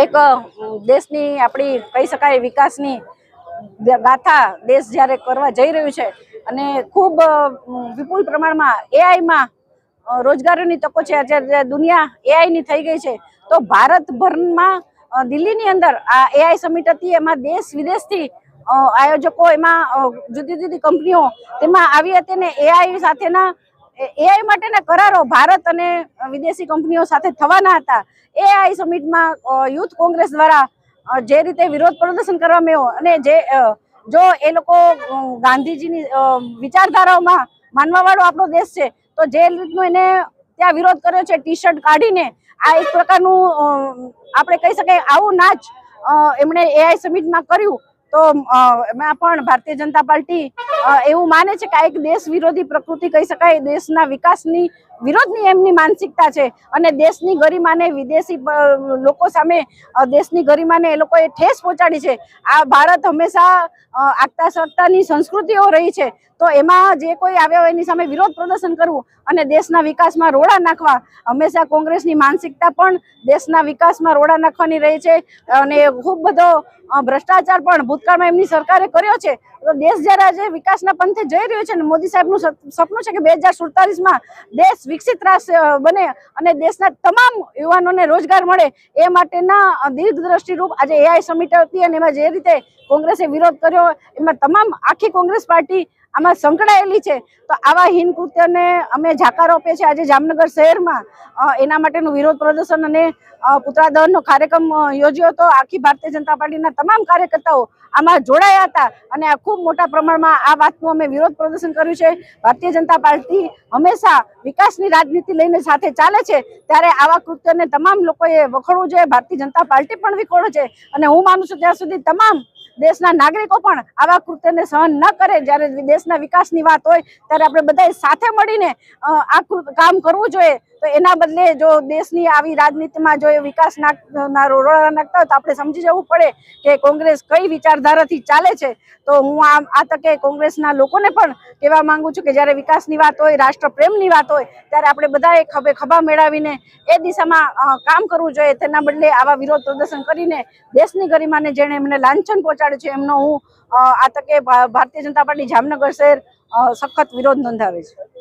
એક દેશની આપણી કહી શકાય વિકાસની ગાથા દેશ જ્યારે કરવા જઈ રહ્યું છે અને ખૂબ વિપુલ પ્રમાણમાં એઆઈમાં રોજગારીની તકો છે. આજે દુનિયા એઆઈની થઈ ગઈ છે તો ભારતભરમાં દિલ્હીની અંદર આ એઆઈ સમિટ હતી. એમાં દેશ વિદેશથી આયોજકો, એમાં જુદી જુદી કંપનીઓ તેમાં આવી હતી અને એઆઈ સાથેના એઆઈ માટેના કરારો ભારત અને વિદેશી કંપનીઓ સાથે થવાના હતા. એઆઈ સમિટમાં યુથ કોંગ્રેસ દ્વારા જે રીતે વિરોધ પ્રદર્શન કરવામાં આવ્યો અને જે જો એ લોકો ગાંધીજીની વિચારધારાઓમાં માનવાવાળો આપણો દેશ છે તો જે રીતનું એને ત્યાં વિરોધ કર્યો છે ટી શર્ટ કાઢીને, આ એક પ્રકારનું આપણે કહી શકાય આવું નાચ એમણે એઆઈ સમિટમાં કર્યું. તો એમાં પણ ભારતીય જનતા પાર્ટી એવું માને છે કે આ એક દેશ વિરોધી પ્રકૃતિ કહી શકાય, દેશના વિકાસની વિરોધની એમની માનસિકતા છે અને દેશની ગરિમાને વિદેશી લોકો સામે દેશની ગરિમાને એ લોકોએ ઠેસ પહોંચાડી છે. આ ભારત હંમેશા આગતા સત્તાની સંસ્કૃતિઓ રહી છે તો એમાં જે કોઈ આવ્યા હોય એની સામે વિરોધ પ્રદર્શન કરવું અને દેશના વિકાસમાં રોડા નાખવા, હંમેશા કોંગ્રેસની માનસિકતા પણ દેશના વિકાસમાં રોડા નાખવાની રહી છે અને ખૂબ બધો ભ્રષ્ટાચાર પણ ભૂતકાળમાં એમની સરકારે કર્યો છે. તો દેશ જ્યારે આજે વિકાસના પંથે જઈ રહ્યો છે અને મોદી સાહેબનું સપનું છે કે 2047માં દેશ વિકસિત રાષ્ટ્ર બને અને દેશના તમામ યુવાનોને રોજગાર મળે, એ માટેના દીર્ઘદ્રષ્ટિરૂપ આજે એઆઈ સમિટ હતી અને એમાં જે રીતે કોંગ્રેસે વિરોધ કર્યો એમાં તમામ આખી કોંગ્રેસ પાર્ટી આમાં સંકળાયેલી છે. તો આવા હીન કૃત્યને અમે જાકારો આપીએ છીએ. આજે જામનગર શહેરમાં એના માટેનું વિરોધ પ્રદર્શન અને પુતળા દહનનો કાર્યક્રમ યોજ્યો હતો. આખી ભારતીય જનતા પાર્ટીના તમામ કાર્યકર્તાઓ આમાં જોડાયા હતા અને આ ખૂબ મોટા પ્રમાણમાં આ વાતનું અમે વિરોધ પ્રદર્શન કર્યું છે. ભારતીય જનતા પાર્ટી હંમેશા વિકાસની રાજનીતિ લઈને સાથે ચાલે છે ત્યારે આવા કૃત્યને તમામ લોકોએ વખોડવું જોઈએ. ભારતીય જનતા પાર્ટી પણ વખોડે છે અને હું માનું છું ત્યાં સુધી તમામ દેશના નાગરિકો પણ આવા કૃત્યને સહન ન કરે. જ્યારે દેશના વિકાસની વાત હોય ત્યારે આપણે બધા સાથે મળીને આ કામ કરવું જોઈએ. તો એના બદલે જો દેશની આવી રાજનીતિમાં જો વિકાસ રોડા નાખતા હોય તો આપણે સમજી જવું પડે કે કોંગ્રેસ કઈ વિચારધારાથી ચાલે છે. તો હું આ તકે કોંગ્રેસના લોકોને પણ કહેવા માંગુ છું કે જ્યારે વિકાસની વાત હોય, રાષ્ટ્ર પ્રેમની વાત હોય ત્યારે આપણે બધાએ ખભે ખભા મેળવીને એ દિશામાં કામ કરવું જોઈએ. તેના બદલે આવા વિરોધ પ્રદર્શન કરીને દેશની ગરિમાને જેણે એમને લાંછન પહોંચાડ્યું છે એમનો હું આ તકે ભારતીય જનતા પાર્ટી જામનગર શહેર સખત વિરોધ નોંધાવે છે.